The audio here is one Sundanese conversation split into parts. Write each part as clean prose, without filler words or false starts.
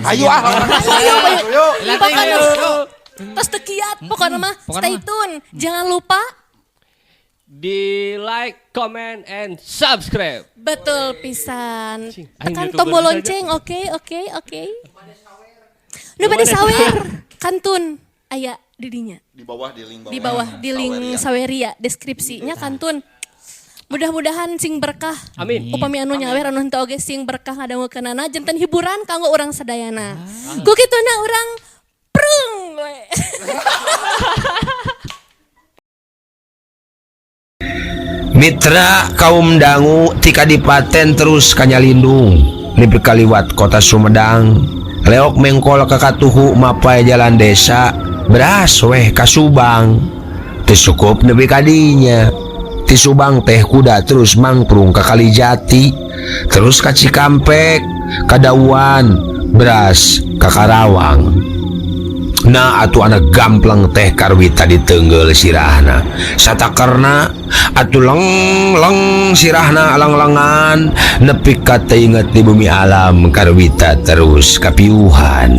Ayo Ayo. Terus tekiat pokoknya mah stay tune. Jangan lupa di like, comment, and subscribe. betul pisan. Aing Tekan YouTuber tombol saja. lonceng. Oke. Nu bade sawer. Kantun aya didinya. Di bawah di link Di bawah di link Saweria deskripsinya kantun. Mudah-mudahan sing berkah. Amin. Upami anu nyawer anu henteu oge sing berkah ngadangukeunana janten hiburan kanggo urang sadayana. Ku kituna urang prung we. Mitra kaum dangu tika dipaten terus kanyalindung nepi kaliwat kota Sumedang leok mengkol ke katuhu mapai jalan desa beras weh ka Subang teu cukup nepi kadinya ti Subang teh kuda terus mangprung ka Kalijati terus ka Cikampek ka Dawan beras ka Karawang. Nah atuh anak gamplang teh karwita ditenggel sirahna satakarna atuh leng sirahna lang-lengan nepi ka teu inget di bumi alam karwita terus kapiuhan.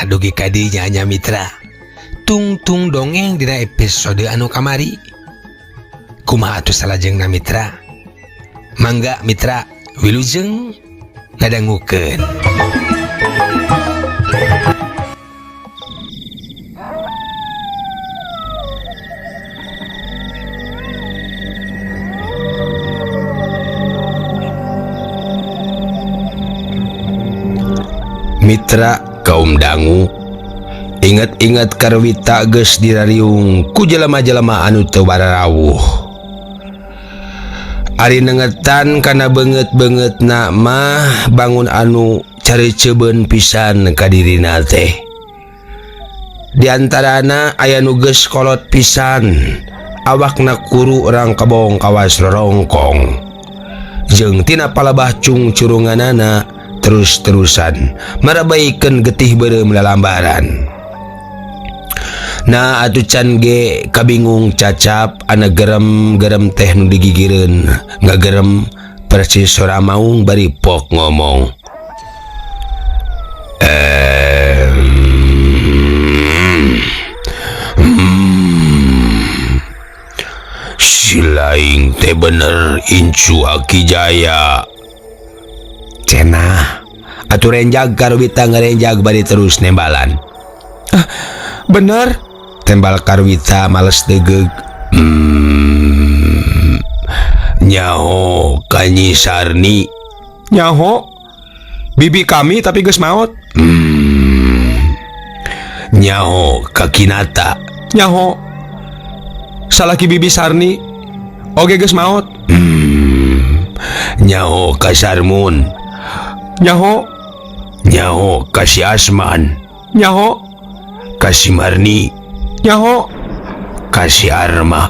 Dugi kadinya nya mitra tungtung dongeng dina episode anu kamari kumaha atuh salajengna mitra mangga mitra wilujeng ngadangukeun. Mitra kaum dangu ingat-ingat karwita geus dirariung ku jelema-jelema anu teu bararawuh ari nengetan kana beungeut-beungeutna mah bangun anu careuceubeun pisan ka dirina teh di antarana aya nu geus kolot pisan awakna kuru urang kabong kawas rorongkong jeung tina palebah curunganana terus-terusan marabaikeun getih beureum lalambaran. Nah atuh can ge kabingung cacap ana gerem-gerem teh nu digigireun ngagerem persis sora maung bari pok ngomong. Si laing teh bener incu Aki Jaya. Cenah atuh renjag karwita ngarenjag bari terus nembalan. Bener tembal karwita males degeg. Nyaho Kanyi Sarni. Nyaho bibi kami tapi geus maot. Nyaho Kakinata. Nyaho salaki bibi Sarni oge geus maot. Nyaho Kasarmun. Nyaho Kasi Asman. Nyaho Kasi Marni. Nyaho Kasi Arma.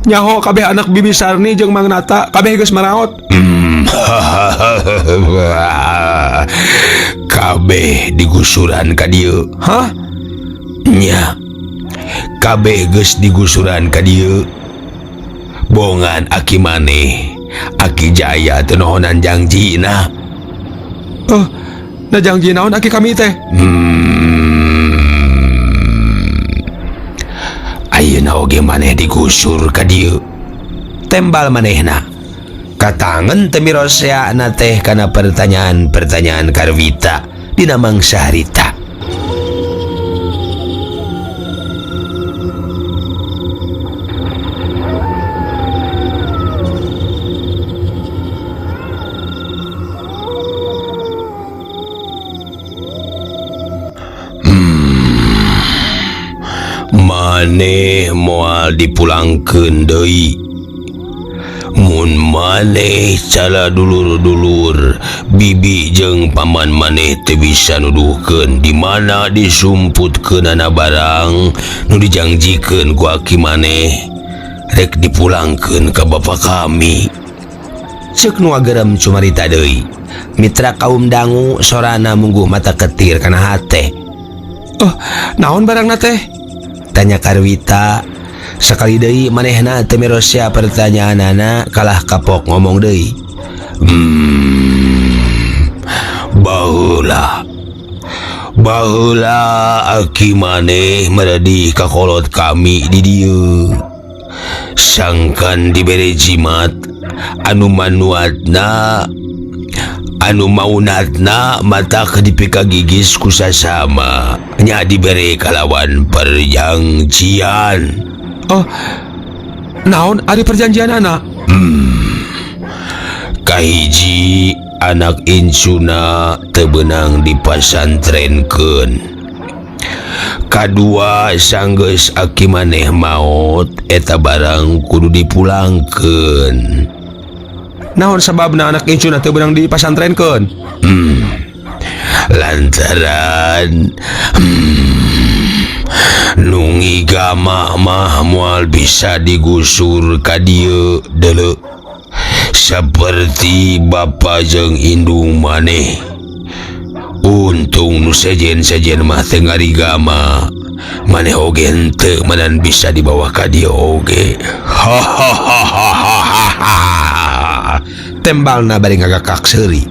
Nyaho kabeh anak bibi Sarni jeung Mang Nata kabeh geus maraot. Kabeh digusuran ka dieu. Hah? Nya. Kabeh geus digusuran ka dieu. Bongan Aki maneh Aki Jaya teu nohonan janjina. Najangji naon aki kami teh? Ayeuna oge maneh digusur ka dieu. Tembal manehna. Katangen temirosea teh kana pertanyaan-pertanyaan Karwita dina mangsa harita. Maneh moal dipulangkeun deui. Mun maneh cala dulur-dulur bibi jeung paman maneh teu bisa nuduhkeun di mana disumputkeunana barang nu dijangjikeun ku aki maneh, rek dipulangkeun ka bapa kami. Ceuk nu agerem cumarita deui. Mitra kaum dangu sorana mungguh mata ketir kana hate. Naon barangna teh? Tanya Karwita. Sekali deui manehna teu mirosea pertanyaanana kalah kapok ngomong deui. Baheula aki maneh meredih ka kolot kami di dieu. Sangkan dibere jimat anu maunatna mata kedipika gigis ku sasama nya dibere kalawan perjanjian. Naon ari perjanjian anak? Kahiji anak insuna teu beunang dipasantrenkeun. Kadua sanggeus aki maneh maot eta barang kudu dipulangkeun. Naon sababna anak insuna teu beunang dipasantrenkeun? Lantaran nungi gama mah moal bisa digusur ka dieu deuleu saperti bapa jeung indung maneh. Untung nu sejen-sejen mah teu ngarigama, maneh oge henteu menan bisa dibawa ka dieu oge. Tembalna bari ngagakak seuri.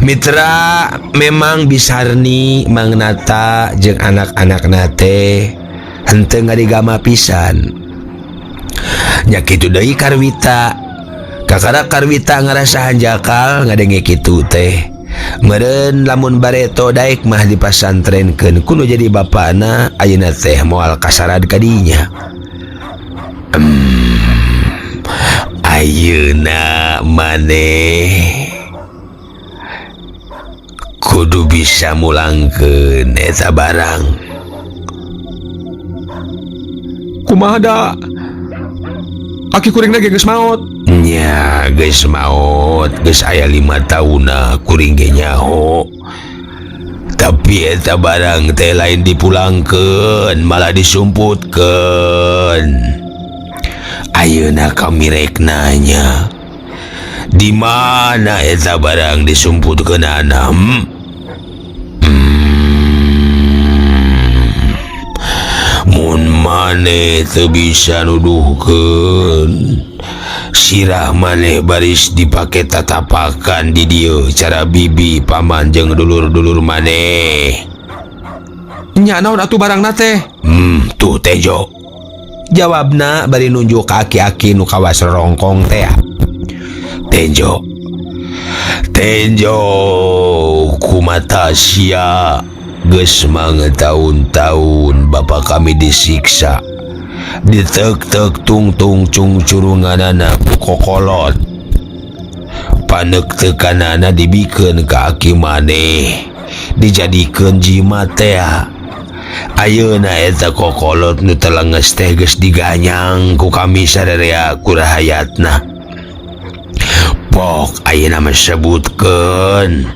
Mitra memang bisarni mangnata jeung anak-anak nate henteu ngadigama pisan. Nya kitu deui Karwita. Kakara Karwita ngarasa hanjakal ngadenge kitu teh. Meureun lamun bareto daek mah dipasantrenkeun kudu jadi bapana ayeuna teh moal kasarad ka dinya. Ayeuna maneh kudu bisa mulangkeun eta barang. Kumaha da? Aki kuring ge geus maot. Nya geus maot, geus aya 5 taunna kuring ge nyaho. Tapi eta barang teh lain dipulangkeun, malah disumputkeun. Ayeuna kami rek nanya, di mana eta barang disumputkeunana? Mun maneh teu bisa nuduhkeun, sirah maneh baris dipake tatapakan di dieu cara bibi paman jeung dulur-dulur maneh. Nya naon atuh barangna teh? Tuh Tejo. Jawabna bari nunjuk ka aki-aki nu kawas rongkong teh. Tenjo kumata sia geus mangetahun-tahun bapa kami disiksa, ditek-tek tung-tung cungcurunganana ku kokolot. Paneuk teukanana dibikeun ka aki maneh, dijadikeun jimat teh. Ayeuna eta kokolot nu telenges teh geus diganyang ku kami sadarea kurahayatna. Pok ayeuna mah sebutkeun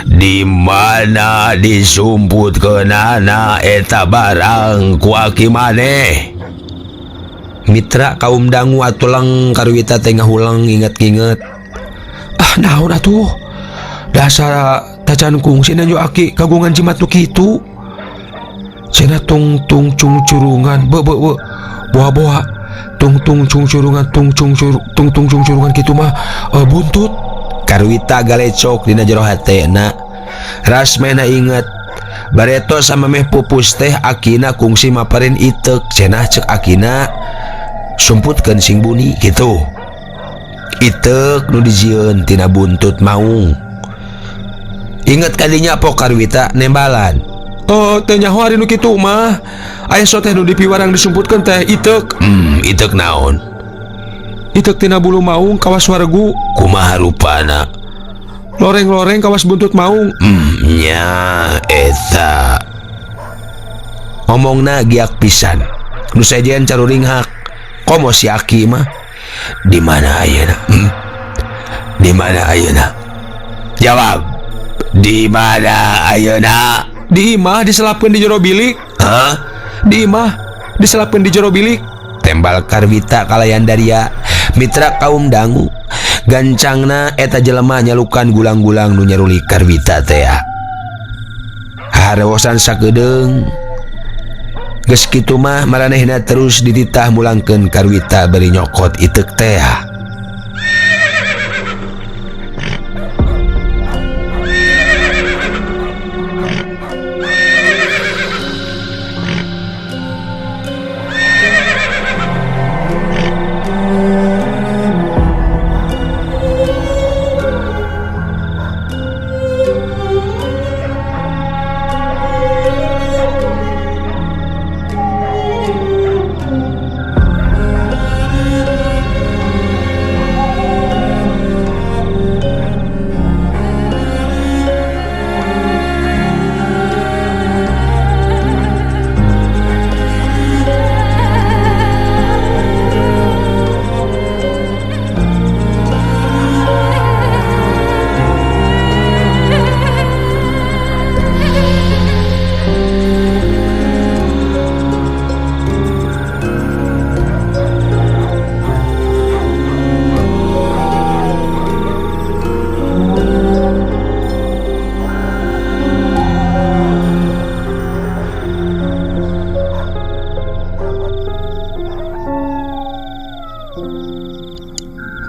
di mana disumputkeunana eta barang ku aki maneh. Mitra kaum dangu atulang Karwita teh ngahulang inget-inget. Naon atuh? Dasar tacan kungsinan jo aki kagungan jimat nu kitu. Cenah tung-tung cungcurungan boa-boa tung-tung cungcurungan tung-tung cungcurungan kitu mah buntut. Karwita galecok dina jero hatena. Rasmena inget bareto sama meh pupus teh akina kungsi maparin itek cenah cek akina sumputkeun sing buni gitu. Itek nu dijieun tina buntut maung. Inget kadinya pok Karwita nembalan. Oh, teh nyaho ari nu kitu mah. Aya so teh nu dipiwarang disumputkeun teh itek. Itek naon? Itek tina bulu maung kawas wargu. Kumaha rupana? Loreng-loreng kawas buntut maung. Nya eta. Omongna giak pisan. Nu sajeun caruring hak. Komo si Aki mah. Di mana ayeuna? Di mana ayeuna? Jawab. Di mana ayeuna? Di imah diselapkeun di jero bilik. Hah? Di imah diselapkeun di jero bilik. Tembal Karwita kalayan Daria mitra kaum dangu. Gancangna eta jelema nyalukan gulang-gulang nu nyaruli Karwita teh. Harewosan sakedeung. Geus kitu mah maranehna terus dititah mulangkeun Karwita bari nyokot itek teh.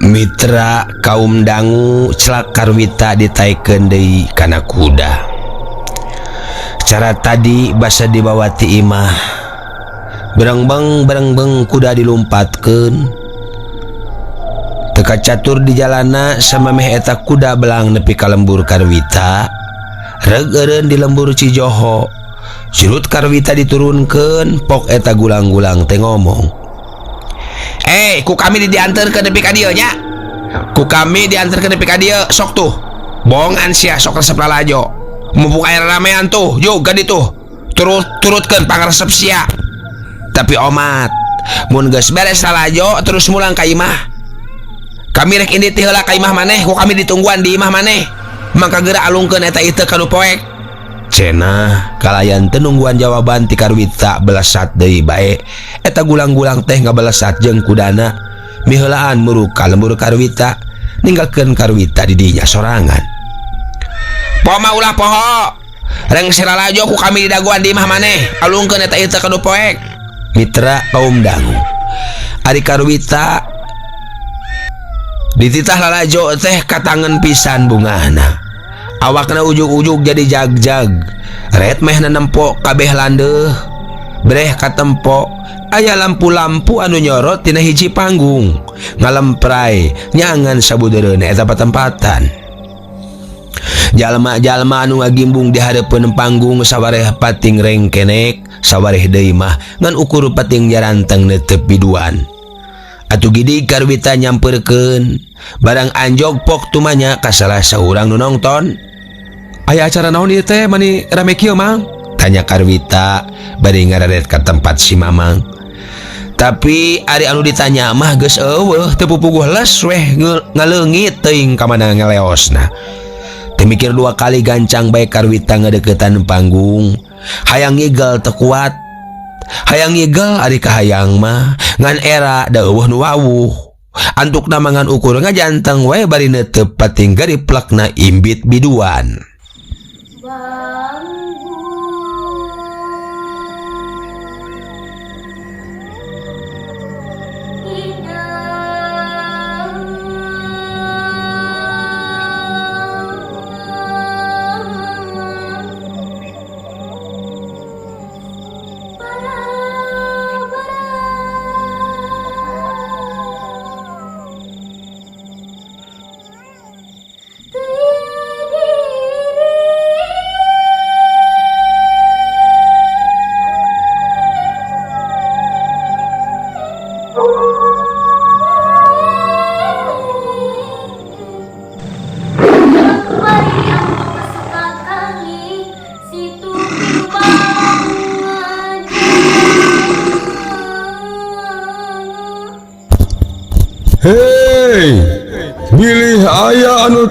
Mitra kaum dangu celak Karwita ditaikeun deui kana kuda. Cara tadi basa dibawa ti imah. Berengbeng kuda dilumpatkeun. Teka catur di jalana sama meh eta kuda belang nepi ka lembur Karwita. Reg eureun di lembur Cijoho. Surut Karwita diturunkeun, pok eta gulang-gulang teh ngomong. Ku kami diantarkeun nepi ka dieu nya. Ku kami diantarkeun nepi ka dieu, sok tuh. Bohongan sia sok resep lalajo. Mumpung air ramean tuh, juga ditu. Turutkeun pangaresep sia. Tapi omat, mun geus beres lalajo terus mulang ka imah. Kami rek indi ti heula ka imah maneh, ku kami ditungguan di imah maneh. Mangka geura alungkeun eta ieu kanu poek. Cenah kalayan tenungguan jawaban ti Karwita belesat deui bae. Eta gulang-gulang teh ngabelesat jeung kudana. Miheulaan muruk ka lembur Karwita, ninggalkeun Karwita di dinya sorangan. Poho mah ulah poho. Reng silalajo ku kami didaguan di imah maneh, alungkeun eta ieu kanu poek. Mitra kaum dangu. Ari Karwita dititah lalajo teh katangen pisan bungahna. Awakna ujug-ujug jadi jag-jag. Ret mehna nempo kabeh landeuh. Breh katempo aya lampu-lampu anu nyorot tina hiji panggung. Ngalemprai nyangan sabudeureun eta patempatan. Jalma-jalma anu ngagimbung di hareupeun panggung sawareh pating rengkenek, sawareh deui mah ngan ukur pating jaranteng neuteup biduan. Atuh gidi Karwita nyampeurkeun, barang anjog pok tumanya ka salah saurang nu nongton. Aya acara naon ieu teh mani rame kieu mang? Tanya Karwita bari ngararet ka tempat si Mamang. Tapi ari anu ditanya mah geus eueuh teu pupuguh les weh ngaleungit teuing ka mana ngeleosna. Teu mikir dua kali gancang bae Karwita ngadeuketan panggung. Hayang ngigel teu kuat. Hayang ngigel ari ka hayang mah ngan era da eueuh nu wawuh. Antukna mangan ukur ngajanteng wae bari neuteup pating gariplekna imbit biduan.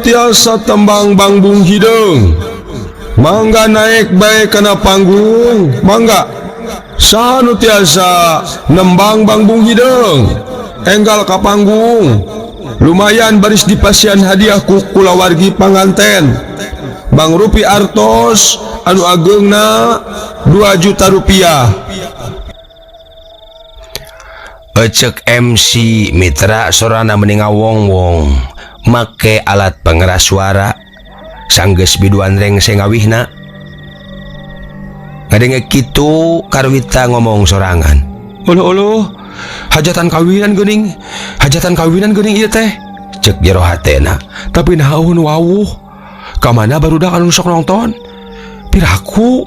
tiasa tembang bangbung hidung, mangga naik bae kana panggung, mangga. Saha nu tiasa nembang bangbung hidung, enggal ka panggung. Lumayan baris dipasian hadiah ku kulawargi panganten. Bang Rupi artos anu ageungna 2 juta rupiah. Ecek MC mitra sorana mending ngawong-wong make alat pengeras suara sanggeus biduan rengse ngawihna. Ngadenge kitu Karwita ngomong sorangan. Uluh hajatan kawinan geuning ieu teh, Cek jero hatena. tapi naon wawuh ka mana barudak anu sok nonton piraku.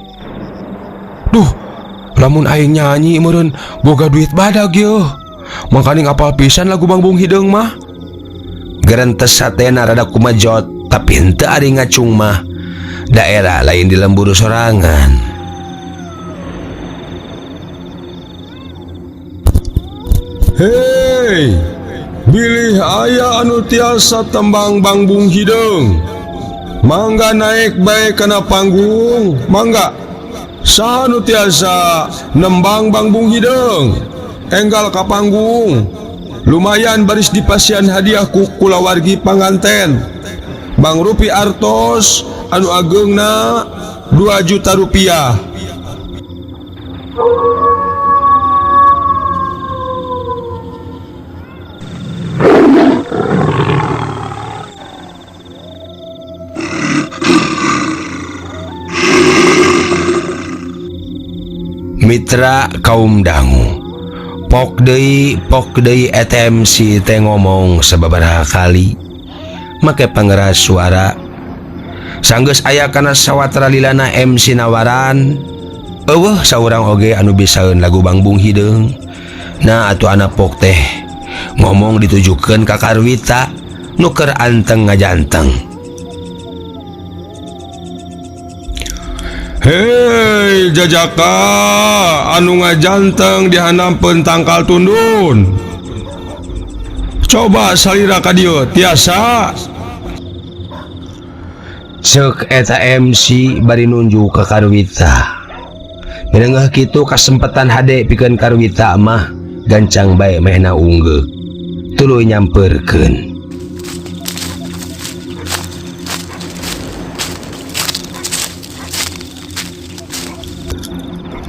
Duh, lamun aing nyanyi meureun boga duit badag yeuh, mangkani ngapal pisan lagu bangbung hidung mah. Gerentes hatena rada kumajot tapi henteu ari ngacung mah. Daerah lain di lemburu sorangan. Hei, bilih aya anu tiasa tembang bangbung hidung, mangga naik bae kana panggung, mangga. Saha nu tiasa nembang bangbung hidung, enggal ka panggung. Lumayan baris dipasian hadiah ku kulawargi panganten. Bang Rupi artos anu ageungna 2 juta rupiah. Mitra kaum dangu, pok deui ETMC teh ngomong sababaraha kali make pangeras suara sanggeus aya kana sawatara lilana MC nawaran. Eueuh saurang oge anu bisaeun lagu bangbung hideung. Nah atuh anak pok teh ngomong ditujukeun ka Karwita nu keur anteng ngajanteng. Hei jajaka anu ngajanteng dihandapkeun tangkal tundun, coba salira ka dieu tiasa. Cek eta MC bari nunjuk ka Karwita. Minangah kitu kasempatan hade pikeun Karwita mah gancang bae mehna unggeuh. Tuluy nyamperkeun.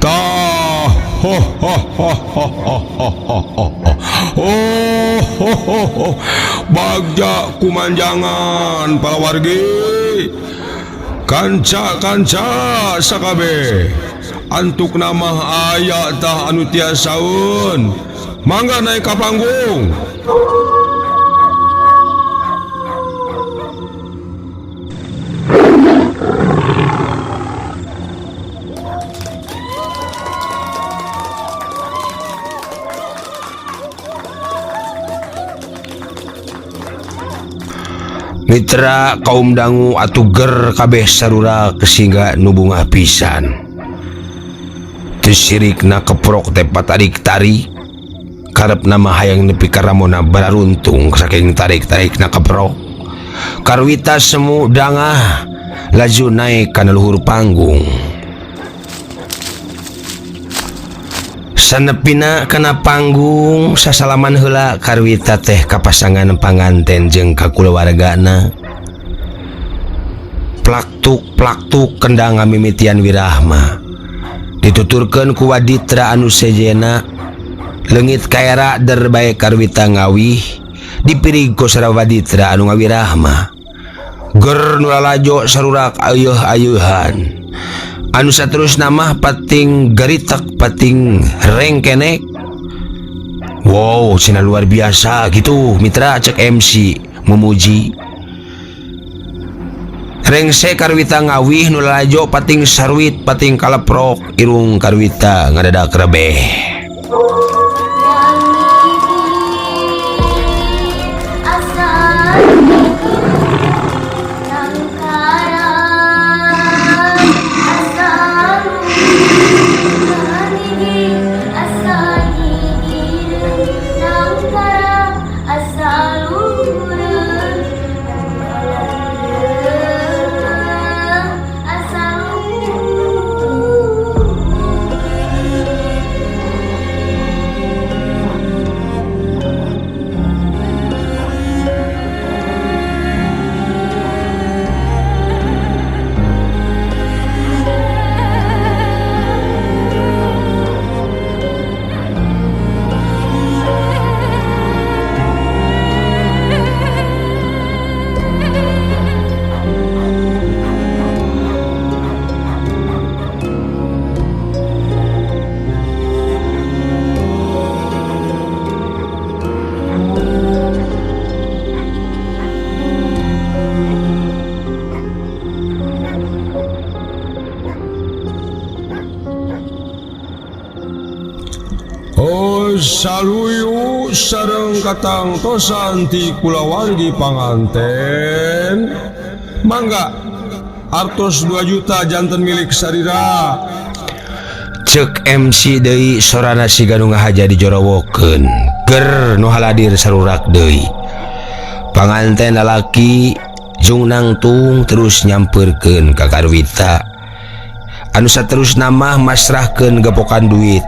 Tah ho ho ho ho ho ho ho ho ho. Bagja kumanjangan palawargi, kanca-kanca sakabe, antuk nama aya tah anu tiasaun, mangga naik ka panggung. Mitra kaum dangu atuger kabeh sarura kesingga nu bunga pisan. Teu sirikna keprok teh patarik tari. Karepna mah hayang nepi ka ramona bararuntung saking tarik-tarikna keprok. Karwita semu dangah laju naik kana luhur panggung. Sanepina kana panggung sasalaman heula Karwita teh ka pasangan panganten jeung ka kulawargana. Plaktuk kendang ngamimitian wirahma dituturkeun ku waditra anu sejena. Leungit kaera der bae Karwita ngawih dipirig ku sarawaditra anu ngawirahma. Ger nu lalajo sarurak ayeuh-ayeuhan. Anu saterusna mah pating garitak pating rengkenek. Wow, cina luar biasa gitu mitra, cek MC memuji. Rengse Karwita ngawih nu lalajo pating sarwit pating kaleprok irung Karwita ngadadak rebeh. saluyu sareng katang tosan ti kulawargi panganten. Mangga artos 2 juta janten milik sarira. Cek MC deui sorana siga nu ngahaja dijorowokeun. Ger nu haladir sarurak deui. Panganten lalaki jung nangtung terus nyamperkeun ka Karwita. Anu saterus nama masrahkeun gepokan duit.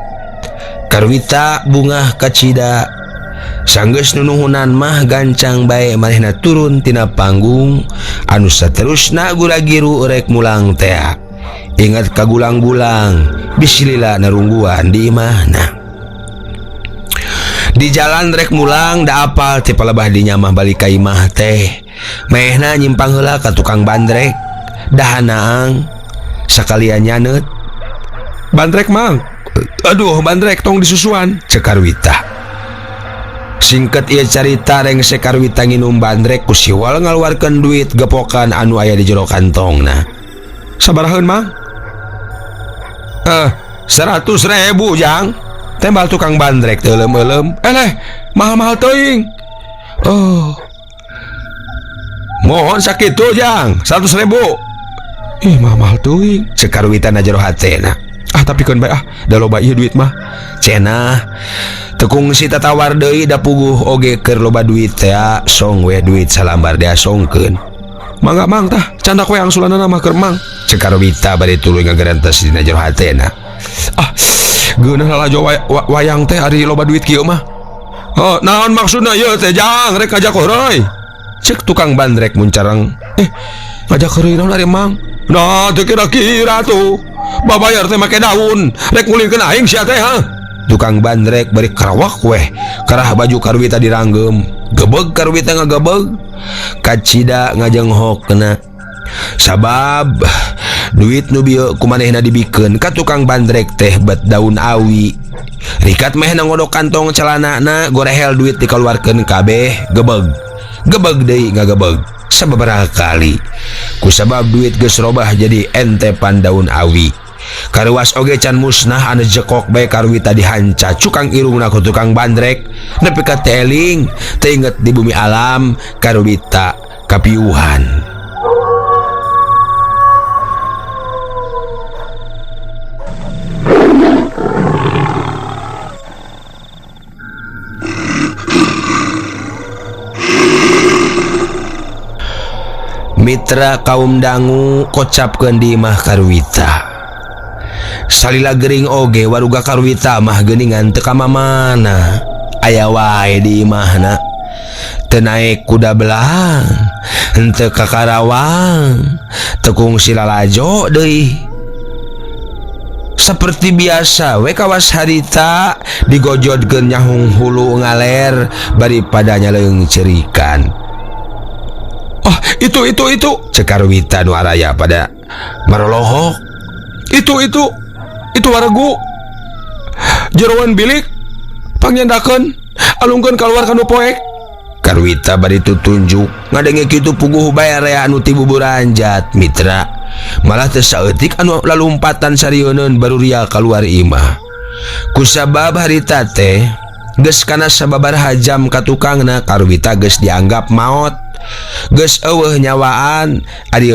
Karwita bungah kacida. Sanggeus nunuhunan mah gancang bae manehna turun tina panggung. Anu saterusna gula-giru rek mulang teh. Ingat kagulang-gulang bisilila narungguan di imahna. Di jalan rek mulang da apal ti palebah dinya mah balik ka imah teh. Mehna nyimpang heula ka tukang bandrek. Dahanaang sakalian nyanet. Bandrek mang. Aduh bandrek tong disusuan. Cek Karwita. Singket ieu carita rengse Karwita nginum bandrek ku siwal ngaluarkeun duit gepokan anu aya di jero kantongna. Sabaraheun mang? 100.000 jang. Tembal tukang bandrek teu leum-leum. Mahal-mahal teuing. Oh. Mohon sakitu jang 100.000. Ih mahal teuing. Cek Karwita na jero hatena. Tapi kan bae da loba ieu duit mah. Cenah tekung si tatawar deui da puguh oge keur loba duit teh song we duit salambar diasongkeun. Mangga mang tah candak we angsulanna mah keur mang. Cek Karwita bari tuluy ngagerantes dina jero hatena. Geuneuh lalajo wayang teh ari loba duit kieu mah. Oh naon maksudna ieu teh jang rek ngajak heureui. Cek tukang bandrek muncareng. Ngajak heureui naon ari mang? Nah teu kira-kira tuh. Babayar teh make daun rek ngulingkeun aing sia teh ha. Tukang bandrek bari karawak weh karah baju Karwita diranggem. Gebeg Karwita ngagebeg. Kacida ngajenghokna. Sabab duit nu bieu kumanehna dibikeun ka tukang bandrek teh bet daun awi. Rikat meh ngodok kantong celanana gorehel duit dikaluarkeun kabeh gebeg. Gebeg deui ngagebeg sababaraha kali. Kusabab duit geus robah jadi entepan daun awi. Karuas oge can musnah anu jekok bae Karwita dihanca cukang irungna ku tukang bandrek. Nepi ka teling teu inget di bumi alam Karwita kapiuhan. Mitra kaum dangu kocapkeun di imah Karwita. Salila gering oge waruga Karwita mah geuningan teu ka mamana. Aya wae di imahna. Teu naek kuda belang, henteu ka Karawang, teu kungsi lalajo deui. Seperti biasa we kawas harita digojodkeun nyahung hulu ngaler bari pada nyaleung cerikan. Itu Cek Karwita nu araya pada marolohok. Itu waregu jeroan bilik pangnyandakeun alungkeun kaluar kanu poek. Karwita bari tutunjuk ngadenge kitu puguh bae rea anu ti buburanjat mitra. Malah teu saeutik anu lalumpatan sarieun baruria kaluar imah. Kusabab harita teh geus kana sababaraha jam ka tukangna Karwita geus dianggap maot. Geus eueuh nyawaan ari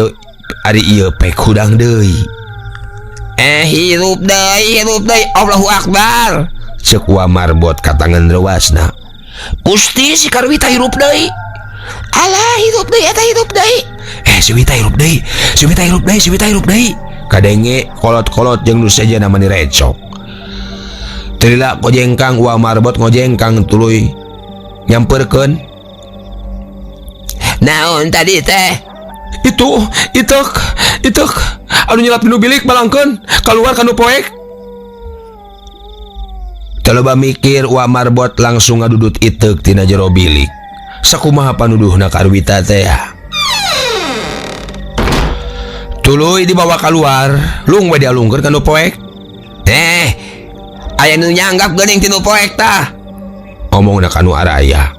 ieu pek hudang deui. Hirup deui Allahu Akbar. Ceuk wa marbot katangan rewasna. Gusti si Karwita hirup deui. Alah hirup deui eta hirup deui. Si Wita hirup deui. Kadenge kolot-kolot jeung nu sejenna mani recok. Terila ngojengkang wa marbot ngojengkang tuluy nyamperkeun. Naon tadi teh? Itu anu nyelap dinu bilik balangkeun keluar kanu poek. Taloba mikir wa marbot langsung ngadudut iteuk tina jero bilik. Sakumaha panuduhna Karwita teh? Tuluy dibawa keluar, lung we dialungkeun kanu poek. Aya nu nyanggap geuning tinu poek tah. Omongna kanu araya.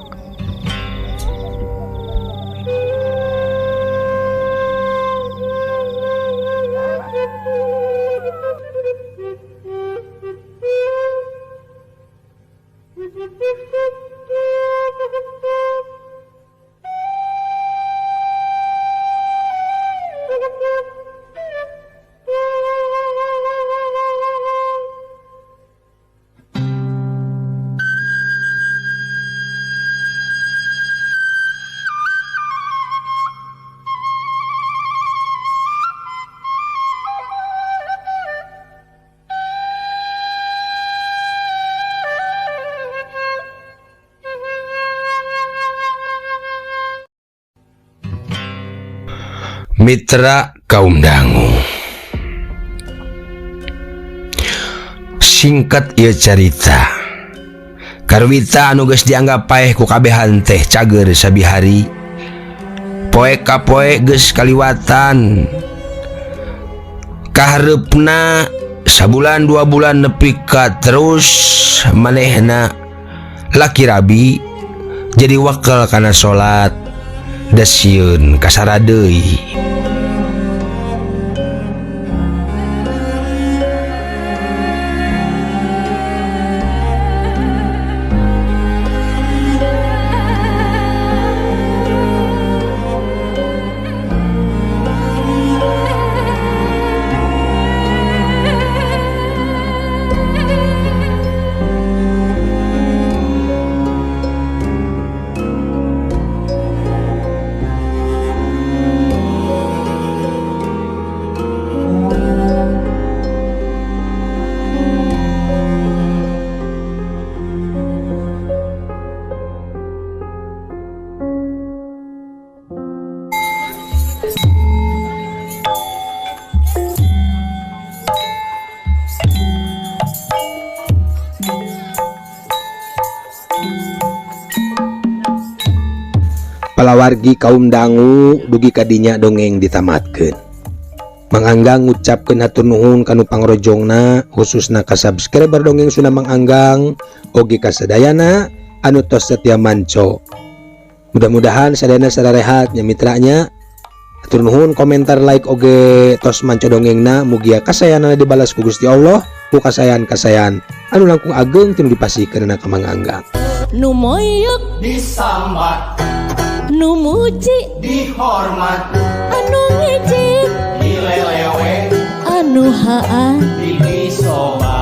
Mitra kaum dangu, singkat ieu carita karwita anu geus dianggap paeh ku kabehan teh cager sabihari. Poe ka poe geus kaliwatan, kahareupna sabulan 2 bulan nepi ka terus manehna laki rabi jadi wakil kana salat da sieun kasara deui. Palawargi kaum dangu dugi kadinya dongeng ditamatkeun. Mang Anggang ngucapkeun hatur nuhun kanu pangrojongna, khususna ka subscriber dongeng Sunda Mang Anggang oge ka sadayana anu tos setia manco. Mudah-mudahan sadayana sararehat nya mitranya. Hatur nuhun komentar, like oge tos manco dongengna, mugia kasayanana dibalas ku Gusti Allah ku kasayan-kasayan anu langkung ageng tinu dipasikeun ka Mang Anggang. Nu moyok Disambat, nu muji dihormat, anu ngijik dilelewe, anu haan dibisobat.